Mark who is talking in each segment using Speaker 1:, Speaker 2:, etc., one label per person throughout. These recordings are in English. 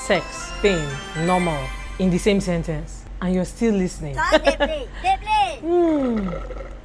Speaker 1: sex, pain, normal in the same sentence, and you're still listening.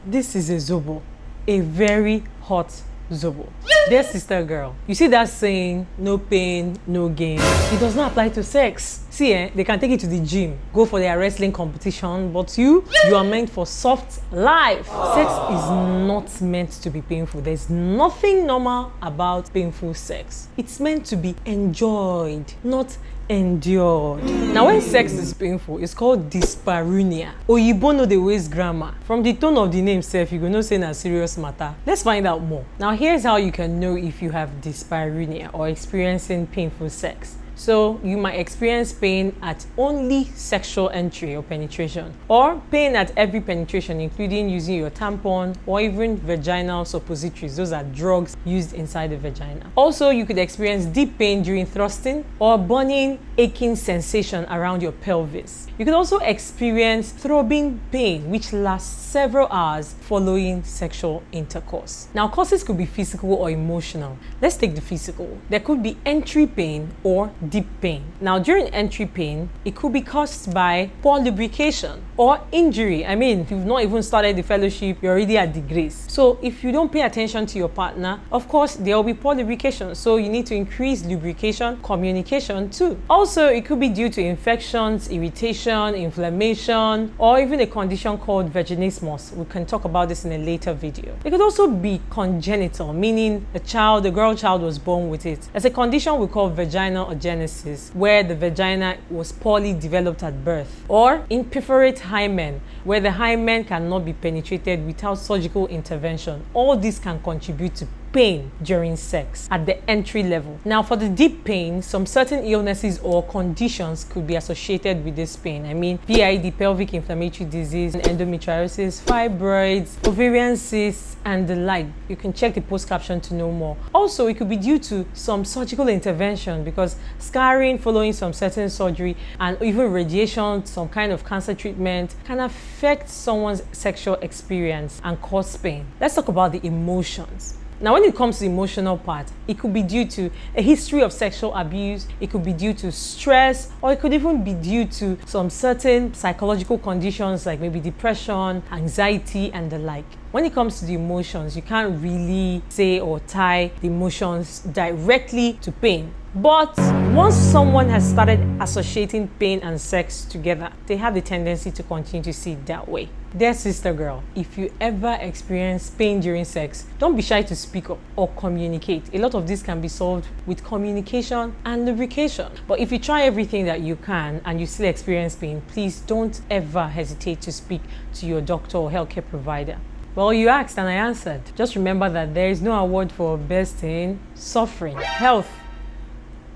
Speaker 1: This is a zobo, a very hot zobo. Dear sister girl, you see that saying, no pain, no gain? It does not apply to sex. See, they can take you to the gym, go for their wrestling competition, but you are meant for soft life. Sex is not meant to be painful. There's nothing normal about painful sex. It's meant to be enjoyed, not endured. Now, when sex is painful, it's called dyspareunia. Oyibo know the ways grammar. From the tone of the name self, you go know say na serious matter. Let's find out more. Now, here's how you can know if you have dyspareunia or experiencing painful sex. So you might experience pain at only sexual entry or penetration, or pain at every penetration, including using your tampon or even vaginal suppositories. Those are drugs used inside the vagina. Also, you could experience deep pain during thrusting or burning, aching sensation around your pelvis. You could also experience throbbing pain, which lasts several hours following sexual intercourse. Now, causes could be physical or emotional. Let's take the physical. There could be entry pain or deep pain. Now, during entry pain, it could be caused by poor lubrication or injury. I mean, if you've not even started the fellowship, you're already at the grace. So if you don't pay attention to your partner, of course, there will be poor lubrication. So you need to increase lubrication, communication too. Also, it could be due to infections, irritation, inflammation, or even a condition called vaginismus. We can talk about this in a later video. It could also be congenital, meaning the girl child was born with it. There's a condition we call vaginal agenesis, where the vagina was poorly developed at birth, or imperforate hymen, where the hymen cannot be penetrated without surgical intervention. All this can contribute to pain during sex at the entry level. Now, for the deep pain, some certain illnesses or conditions could be associated with this pain. I mean, PID, pelvic inflammatory disease, endometriosis, fibroids, ovarian cysts, and the like. You can check the post caption to know more. Also, it could be due to some surgical intervention, because scarring following some certain surgery and even radiation, some kind of cancer treatment, can affect someone's sexual experience and cause pain. Let's talk about the emotions. Now, when it comes to the emotional part, it could be due to a history of sexual abuse, it could be due to stress, or it could even be due to some certain psychological conditions like maybe depression, anxiety, and the like. When it comes to the emotions, you can't really say or tie the emotions directly to pain. But once someone has started associating pain and sex together, they have the tendency to continue to see it that way. Dear sister girl, if you ever experience pain during sex, don't be shy to speak up or communicate. A lot of this can be solved with communication and lubrication. But if you try everything that you can and you still experience pain, please don't ever hesitate to speak to your doctor or healthcare provider. Well, you asked and I answered. Just remember that there is no award for best in suffering. Health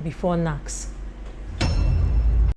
Speaker 1: before knacks.